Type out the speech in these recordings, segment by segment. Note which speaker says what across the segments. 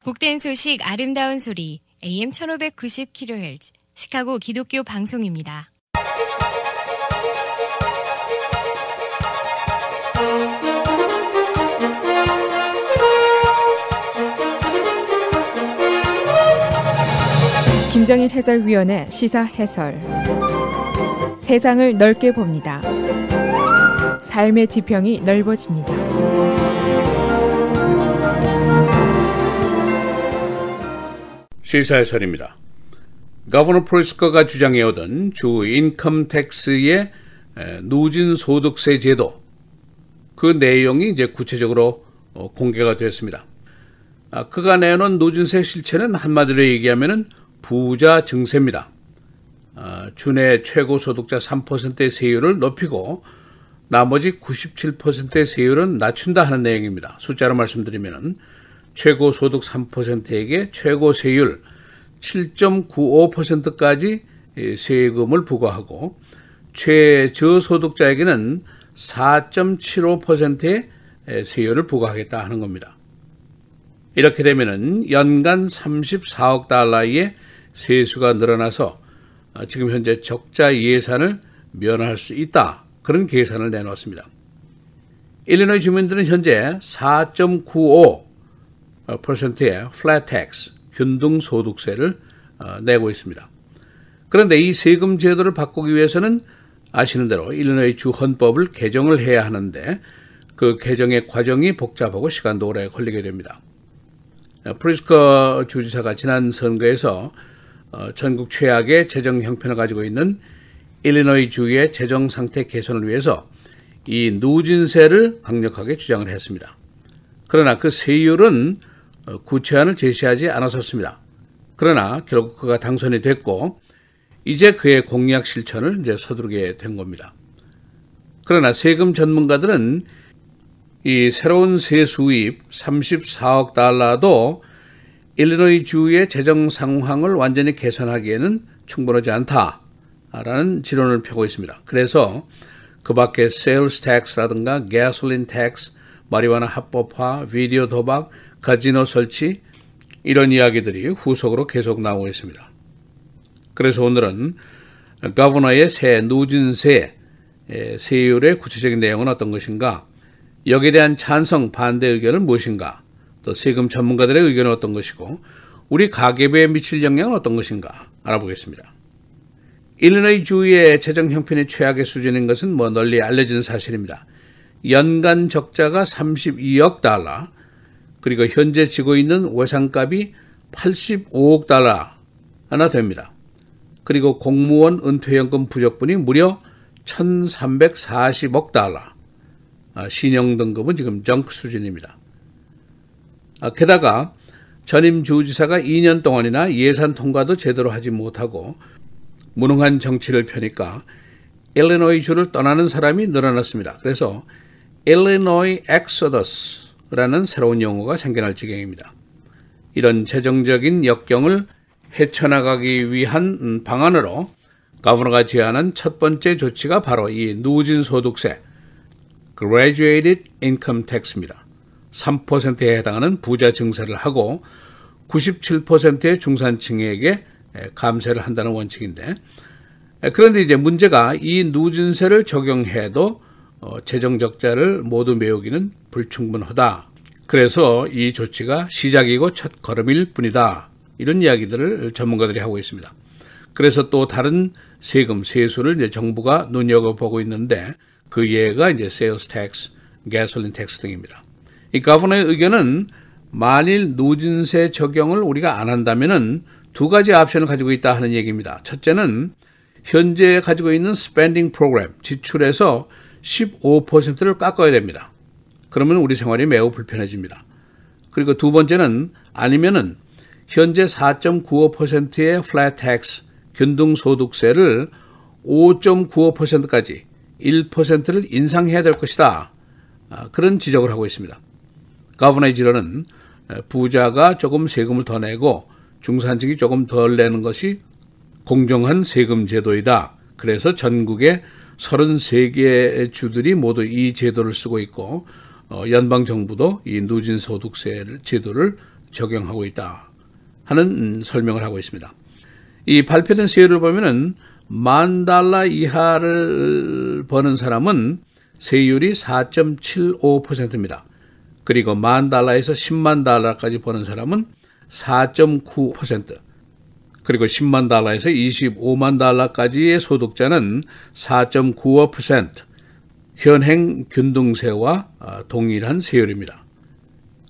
Speaker 1: 복된 소식 아름다운 소리 AM 1590kHz 시카고 기독교 방송입니다.
Speaker 2: 김정일 해설위원의 시사 해설. 세상을 넓게 봅니다. 삶의 지평이 넓어집니다.
Speaker 3: 시사 해설입니다. 거버너 프리스커가 주장해오던 주 인컴 텍스의 누진 소득세 제도, 그 내용이 이제 구체적으로 공개가 되었습니다. 그가 내놓은 누진세 실체는 한마디로 얘기하면은 부자 증세입니다. 주내 최고 소득자 3%의 세율을 높이고 나머지 97%의 세율은 낮춘다 하는 내용입니다. 숫자로 말씀드리면은 최고 소득 3%에게 최고 세율 7.95%까지 세금을 부과하고 최저소득자에게는 4.75%의 세율을 부과하겠다 하는 겁니다. 이렇게 되면은 연간 34억 달러의 세수가 늘어나서 지금 현재 적자 예산을 면할 수 있다. 그런 계산을 내놓았습니다. 일리노이 주민들은 현재 4.95%의 플랫 텍스, 균등 소득세를 내고 있습니다. 그런데 이 세금 제도를 바꾸기 위해서는 아시는 대로 일리노이 주 헌법을 개정을 해야 하는데 그 개정의 과정이 복잡하고 시간도 오래 걸리게 됩니다. 프리스커 주지사가 지난 선거에서 전국 최악의 재정 형편을 가지고 있는 일리노이 주의 재정 상태 개선을 위해서 이 누진세를 강력하게 주장을 했습니다. 그러나 그 세율은 구체안을 제시하지 않았었습니다. 그러나 결국 그가 당선이 됐고 이제 그의 공약 실천을 이제 서두르게 된 겁니다. 그러나 세금 전문가들은 이 새로운 세수입 34억 달러도 일리노이 주의 재정 상황을 완전히 개선하기에는 충분하지 않다라는 지론을 펴고 있습니다. 그래서 그 밖에 세일스 텍스라든가 가솔린 텍스, 마리화나 합법화, 비디오 도박, 카지노 설치 이런 이야기들이 후속으로 계속 나오고 있습니다. 그래서 오늘은 거버너의 새 누진세 세율의 구체적인 내용은 어떤 것인가, 여기에 대한 찬성, 반대 의견은 무엇인가, 또 세금 전문가들의 의견은 어떤 것이고 우리 가계부에 미칠 영향은 어떤 것인가 알아보겠습니다. 일리노이 주의 재정 형편이 최악의 수준인 것은 널리 알려진 사실입니다. 연간 적자가 32억 달러, 그리고 현재 지고 있는 외상값이 85억 달러나 됩니다. 그리고 공무원 은퇴연금 부족분이 무려 1340억 달러, 신용 등급은 지금 정크 수준입니다. 게다가 전임 주지사가 2년 동안이나 예산 통과도 제대로 하지 못하고 무능한 정치를 펴니까 일리노이 주를 떠나는 사람이 늘어났습니다. 그래서 일리노이 엑소더스라는 새로운 용어가 생겨날 지경입니다. 이런 재정적인 역경을 헤쳐나가기 위한 방안으로 거버너가 제안한 첫 번째 조치가 바로 이 누진 소득세, Graduated Income Tax입니다. 3%에 해당하는 부자 증세를 하고 97%의 중산층에게 감세를 한다는 원칙인데, 그런데 이제 문제가 이 누진세를 적용해도 재정 적자를 모두 메우기는 불충분하다. 그래서 이 조치가 시작이고 첫 걸음일 뿐이다. 이런 이야기들을 전문가들이 하고 있습니다. 그래서 또 다른 세금, 세수를 이제 정부가 눈여겨보고 있는데 그 예가 이제 세일스 텍스, 가솔린 텍스 등입니다. 이 거버너의 의견은 만일 누진세 적용을 우리가 안 한다면은 두 가지 옵션을 가지고 있다 하는 얘기입니다. 첫째는 현재 가지고 있는 스펜딩 프로그램, 지출에서 15%를 깎아야 됩니다. 그러면 우리 생활이 매우 불편해집니다. 그리고 두 번째는 아니면은 현재 4.95%의 플랫 텍스, 균등 소득세를 5.95%까지 1%를 인상해야 될 것이다. 그런 지적을 하고 있습니다. 거버너의 지론은 부자가 조금 세금을 더 내고 중산층이 조금 덜 내는 것이 공정한 세금 제도이다. 그래서 전국의 33개의 주들이 모두 이 제도를 쓰고 있고 연방정부도 이 누진소득세 제도를 적용하고 있다 하는 설명을 하고 있습니다. 이 발표된 세율을 보면은 $10,000 이하를 버는 사람은 세율이 4.75%입니다. 그리고 $10,000에서 $100,000까지 버는 사람은 4.9%, 그리고 $100,000에서 $250,000까지의 소득자는 4.95%, 현행 균등세와 동일한 세율입니다.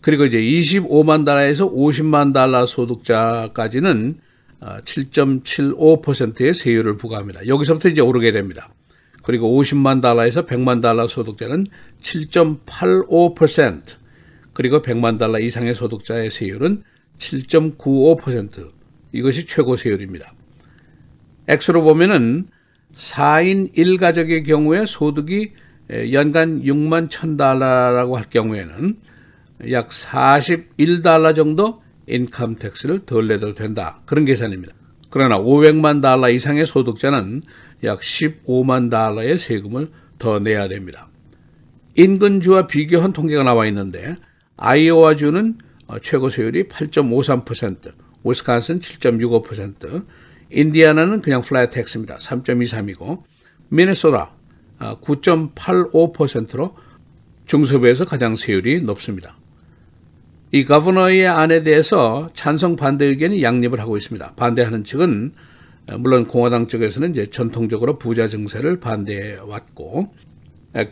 Speaker 3: 그리고 이제 $250,000에서 $500,000 소득자까지는 7.75%의 세율을 부과합니다. 여기서부터 이제 오르게 됩니다. 그리고 $500,000에서 $100,000 소득자는 7.85%, 그리고 $100,000 이상의 소득자의 세율은 7.95%, 이것이 최고 세율입니다. 액수로 보면은 4인 1가족의 경우에 소득이 연간 $61,000라고 할 경우에는 약 $41 정도 인컴 텍스를 덜 내도 된다, 그런 계산입니다. 그러나 $500,000 이상의 소득자는 약 $150,000의 세금을 더 내야 됩니다. 인근주와 비교한 통계가 나와 있는데 아이오와주는 최고 세율이 8.53%, 위스콘신 7.65%, 인디애나는 그냥 플랫 텍스입니다. 3.23이고 미네소타 9.85%로 중서부에서 가장 세율이 높습니다. 이 거버너의 안에 대해서 찬성 반대 의견이 양립을 하고 있습니다. 반대하는 측은 물론 공화당 쪽에서는 이제 전통적으로 부자 증세를 반대해 왔고,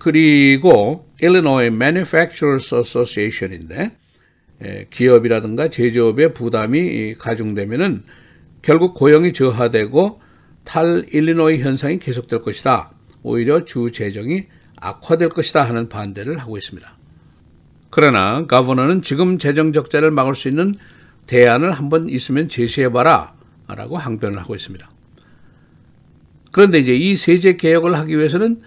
Speaker 3: 그리고 Illinois Manufacturers Association인데 기업이라든가 제조업의 부담이 가중되면은 결국 고용이 저하되고 탈일리노이 현상이 계속될 것이다, 오히려 주 재정이 악화될 것이다 하는 반대를 하고 있습니다. 그러나 거버너는 지금 재정 적자를 막을 수 있는 대안을 한번 있으면 제시해봐라 라고 항변을 하고 있습니다. 그런데 이제 이 세제 개혁을 하기 위해서는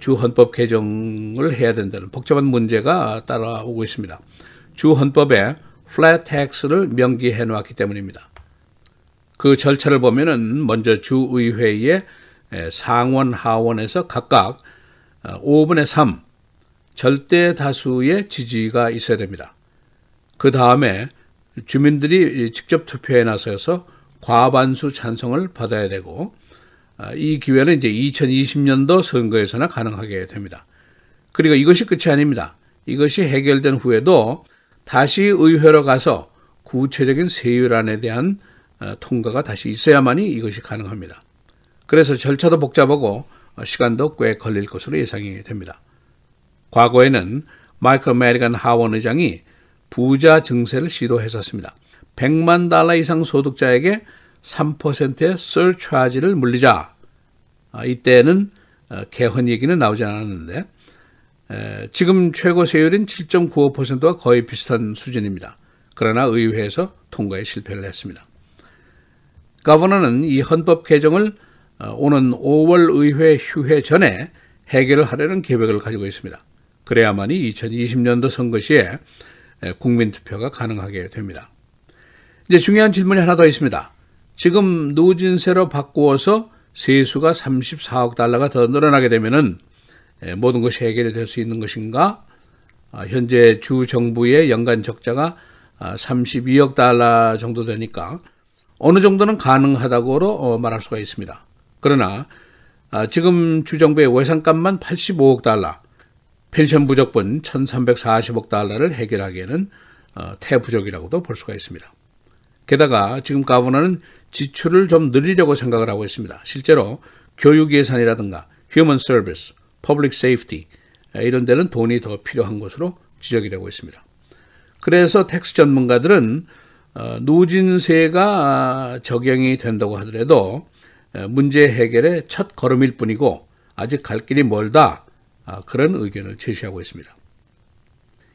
Speaker 3: 주 헌법 개정을 해야 된다는 복잡한 문제가 따라오고 있습니다. 주 헌법에 플랫 텍스를 명기해 놓았기 때문입니다. 그 절차를 보면은 먼저 주의회의 상원 하원에서 각각 5분의 3 절대 다수의 지지가 있어야 됩니다. 그 다음에 주민들이 직접 투표에 나서서 과반수 찬성을 받아야 되고, 이 기회는 이제 2020년도 선거에서나 가능하게 됩니다. 그리고 이것이 끝이 아닙니다. 이것이 해결된 후에도 다시 의회로 가서 구체적인 세율안에 대한 통과가 다시 있어야만이 이것이 가능합니다. 그래서 절차도 복잡하고 시간도 꽤 걸릴 것으로 예상이 됩니다. 과거에는 마이클 메리건 하원 의장이 부자 증세를 시도했었습니다. $100,000 이상 소득자에게 3%의 surcharge를 물리자. 이때는 개헌 얘기는 나오지 않았는데 지금 최고 세율인 7.95%와 거의 비슷한 수준입니다. 그러나 의회에서 통과에 실패를 했습니다. 거버너는 이 헌법 개정을 오는 5월 의회 휴회 전에 해결을 하려는 계획을 가지고 있습니다. 그래야만이 2020년도 선거 시에 국민투표가 가능하게 됩니다. 이제 중요한 질문이 하나 더 있습니다. 지금 누진세로 바꾸어서 세수가 $34억 더 늘어나게 되면은 모든 것이 해결이 될 수 있는 것인가? 현재 주 정부의 연간 적자가 $32억 정도 되니까 어느 정도는 가능하다고 말할 수가 있습니다. 그러나 지금 주 정부의 외상값만 $85억, 펜션 부족분 $1,340억 해결하기에는 태부족이라고도 볼 수가 있습니다. 게다가 지금 거버너는 지출을 좀 늘리려고 생각을 하고 있습니다. 실제로 교육 예산이라든가 휴먼 서비스, 퍼블릭 세이프티 이런 데는 돈이 더 필요한 것으로 지적이 되고 있습니다. 그래서 텍스 전문가들은 누진세가 적용이 된다고 하더라도 문제 해결의 첫 걸음일 뿐이고 아직 갈 길이 멀다, 그런 의견을 제시하고 있습니다.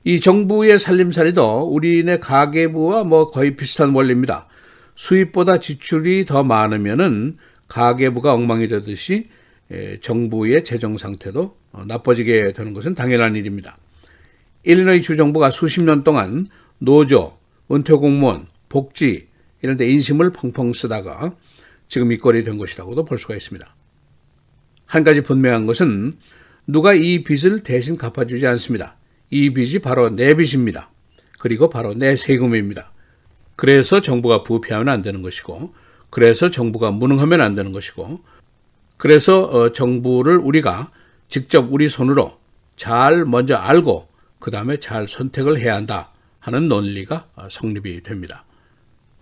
Speaker 3: 이 정부의 살림살이도 우리네 가계부와 거의 비슷한 원리입니다. 수입보다 지출이 더 많으면은 가계부가 엉망이 되듯이 정부의 재정 상태도 나빠지게 되는 것은 당연한 일입니다. 일리노이 주정부가 수십 년 동안 노조, 은퇴공무원, 복지 이런 데 인심을 펑펑 쓰다가 지금 이 꼴이 된 것이라고도 볼 수가 있습니다. 한 가지 분명한 것은 누가 이 빚을 대신 갚아주지 않습니다. 이 빚이 바로 내 빚입니다. 그리고 바로 내 세금입니다. 그래서 정부가 부패하면 안 되는 것이고, 그래서 정부가 무능하면 안 되는 것이고, 그래서 정부를 우리가 직접 우리 손으로 잘 먼저 알고 그 다음에 잘 선택을 해야 한다 하는 논리가 성립이 됩니다.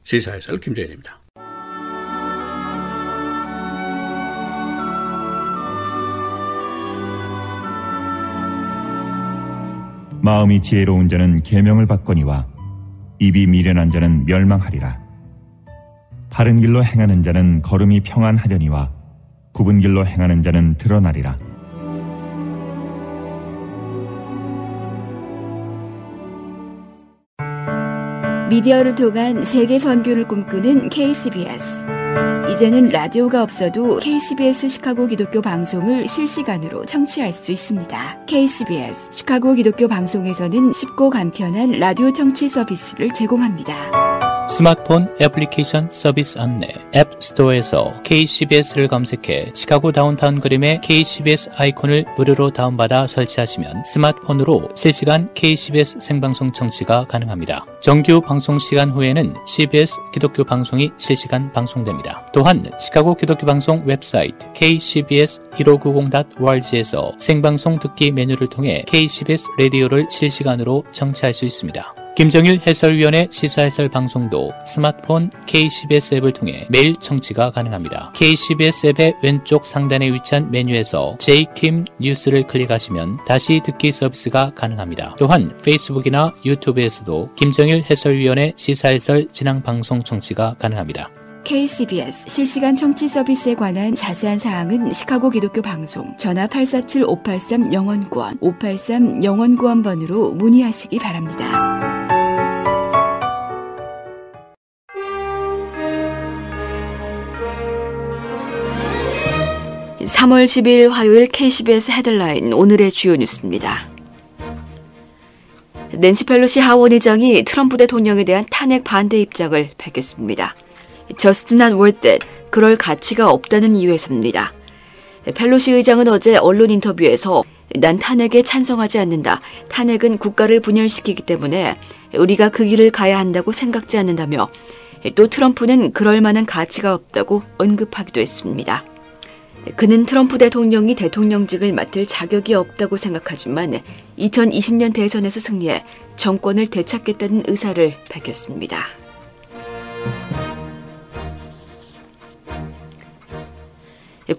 Speaker 3: 시사해설 김재일입니다.
Speaker 4: 마음이 지혜로운 자는 계명을 받거니와 입이 미련한 자는 멸망하리라. 바른 길로 행하는 자는 걸음이 평안하려니와 굽은 길로 행하는 자는 드러나리라.
Speaker 5: 미디어를 통한 세계 선교를 꿈꾸는 KCBS. 이제는 라디오가 없어도 KCBS 시카고 기독교 방송을 실시간으로 청취할 수 있습니다. KCBS 시카고 기독교 방송에서는 쉽고 간편한 라디오 청취 서비스를 제공합니다.
Speaker 6: 스마트폰 애플리케이션 서비스 안내 앱 스토어에서 KCBS를 검색해 시카고 다운타운 그림의 KCBS 아이콘을 무료로 다운받아 설치하시면 스마트폰으로 실시간 KCBS 생방송 청취가 가능합니다. 정규 방송 시간 후에는 CBS 기독교 방송이 실시간 방송됩니다. 또한 시카고 기독교 방송 웹사이트 kcbs1590.org에서 생방송 듣기 메뉴를 통해 KCBS 라디오를 실시간으로 청취할 수 있습니다. 김정일 해설위원의 시사해설 방송도 스마트폰 KCBS 앱을 통해 매일 청취가 가능합니다. KCBS 앱의 왼쪽 상단에 위치한 메뉴에서 J킴 뉴스를 클릭하시면 다시 듣기 서비스가 가능합니다. 또한 페이스북이나 유튜브에서도 김정일 해설위원의 시사해설 진행 방송 청취가 가능합니다.
Speaker 5: KCBS 실시간 청취 서비스에 관한 자세한 사항은 시카고 기독교 방송 전화 847-583-영원구원 583-영원구원번으로 문의하시기 바랍니다. (3월 10일) 화요일 KCBS 헤드라인 오늘의 주요 뉴스입니다. 낸시 펠로시 하원 의장이 트럼프 대통령에 대한 탄핵 반대 입장을 밝혔습니다. Just not worth it, 그럴 가치가 없다는 이유에서입니다. 펠로시 의장은 어제 언론 인터뷰에서 난 탄핵에 찬성하지 않는다. 탄핵은 국가를 분열시키기 때문에 우리가 그 길을 가야 한다고 생각지 않는다며 또 트럼프는 그럴 만한 가치가 없다고 언급하기도 했습니다. 그는 트럼프 대통령이 대통령직을 맡을 자격이 없다고 생각하지만 2020년 대선에서 승리해 정권을 되찾겠다는 의사를 밝혔습니다.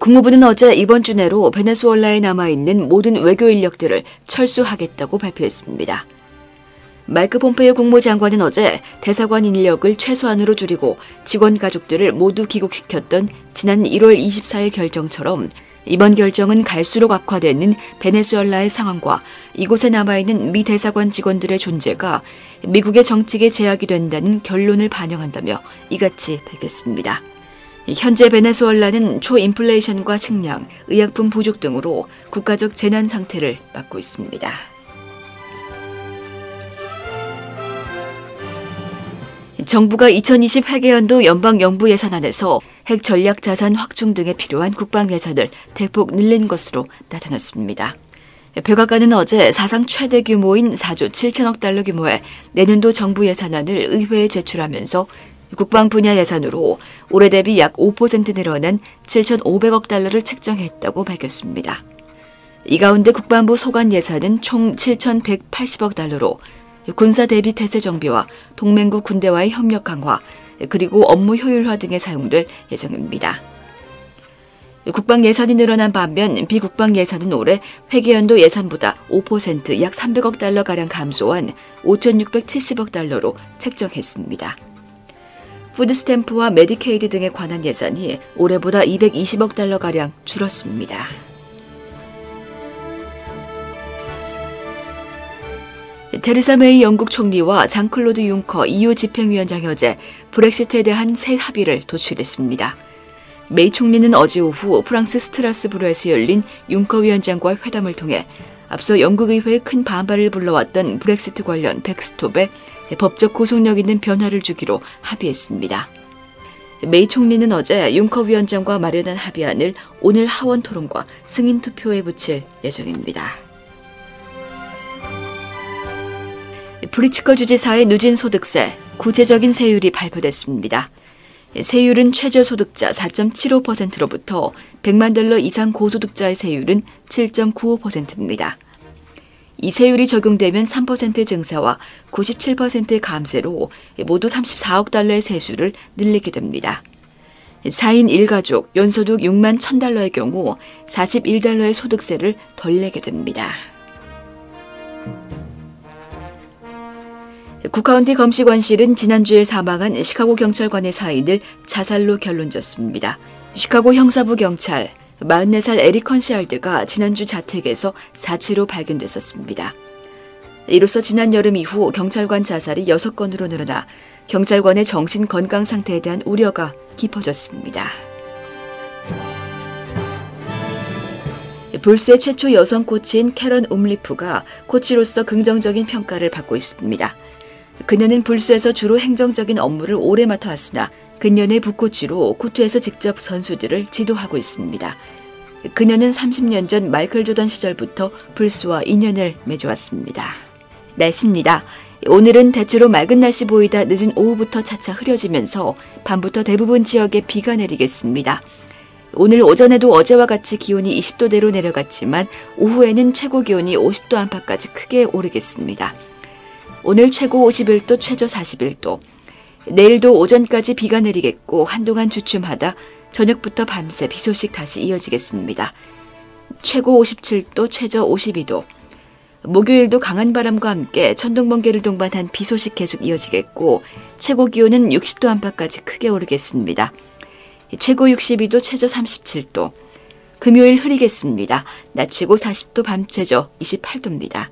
Speaker 5: 국무부는 어제 이번 주 내로 베네수엘라에 남아있는 모든 외교 인력들을 철수하겠다고 발표했습니다. 마이크 폼페이오 국무장관은 어제 대사관 인력을 최소한으로 줄이고 직원 가족들을 모두 귀국시켰던 지난 1월 24일 결정처럼 이번 결정은 갈수록 악화되는 베네수엘라의 상황과 이곳에 남아있는 미 대사관 직원들의 존재가 미국의 정책에 제약이 된다는 결론을 반영한다며 이같이 밝혔습니다. 현재 베네수엘라는 초인플레이션과 식량, 의약품 부족 등으로 국가적 재난 상태를 맞고 있습니다. 정부가 2020 회계연도 연방영부 예산안에서 핵 전략 자산 확충 등에 필요한 국방 예산을 대폭 늘린 것으로 나타났습니다. 백악관은 어제 사상 최대 규모인 4조 7천억 달러 규모의 내년도 정부 예산안을 의회에 제출하면서 국방 분야 예산으로 올해 대비 약 5% 늘어난 7,500억 달러를 책정했다고 밝혔습니다. 이 가운데 국방부 소관 예산은 총 7,180억 달러로 군사 대비 태세 정비와 동맹국 군대와의 협력 강화, 그리고 업무 효율화 등에 사용될 예정입니다. 국방 예산이 늘어난 반면 비국방 예산은 올해 회계연도 예산보다 5% 약 300억 달러가량 감소한 5,670억 달러로 책정했습니다. 푸드스탬프와 메디케이드 등에 관한 예산이 올해보다 220억 달러가량 줄었습니다. 테레사 메이 영국 총리와 장클로드 융커 EU 집행위원장이 어제 브렉시트에 대한 새 합의를 도출했습니다. 메이 총리는 어제 오후 프랑스 스트라스부르에서 열린 융커 위원장과의 회담을 통해 앞서 영국 의회의 큰 반발을 불러왔던 브렉시트 관련 백스톱에 법적 구속력 있는 변화를 주기로 합의했습니다. 메이 총리는 어제 융커 위원장과 마련한 합의안을 오늘 하원 토론과 승인 투표에 붙일 예정입니다. 프리츠커 주지사의 누진 소득세, 구체적인 세율이 발표됐습니다. 세율은 최저소득자 4.75%로부터 100만 달러 이상 고소득자의 세율은 7.95%입니다. 이 세율이 적용되면 3% 증세와 97% 감세로 모두 34억 달러의 세수를 늘리게 됩니다. 4인 1가족 연소득 6만 1,000달러의 경우 41달러의 소득세를 덜 내게 됩니다. 국카운티 검시관실은 지난주에 사망한 시카고 경찰관의 사인을 자살로 결론졌습니다. 시카고 형사부 경찰 44살 에릭 컨시알드가 지난주 자택에서 사체로 발견됐었습니다. 이로써 지난 여름 이후 경찰관 자살이 6건으로 늘어나 경찰관의 정신 건강 상태에 대한 우려가 깊어졌습니다. 불스의 최초 여성 코치인 캐런 움리프가 코치로서 긍정적인 평가를 받고 있습니다. 그녀는 불스에서 주로 행정적인 업무를 오래 맡아왔으나 근년의 부코치로 코트에서 직접 선수들을 지도하고 있습니다. 그녀는 30년 전 마이클 조던 시절부터 불스와 인연을 맺어왔습니다. 날씨입니다. 오늘은 대체로 맑은 날씨 보이다 늦은 오후부터 차차 흐려지면서 밤부터 대부분 지역에 비가 내리겠습니다. 오늘 오전에도 어제와 같이 기온이 20도대로 내려갔지만 오후에는 최고 기온이 50도 안팎까지 크게 오르겠습니다. 오늘 최고 51도, 최저 41도. 내일도 오전까지 비가 내리겠고 한동안 주춤하다 저녁부터 밤새 비 소식 다시 이어지겠습니다. 최고 57도, 최저 52도. 목요일도 강한 바람과 함께 천둥번개를 동반한 비 소식 계속 이어지겠고 최고 기온은 60도 안팎까지 크게 오르겠습니다. 최고 62도, 최저 37도. 금요일 흐리겠습니다. 낮 최고 40도, 밤 최저 28도입니다.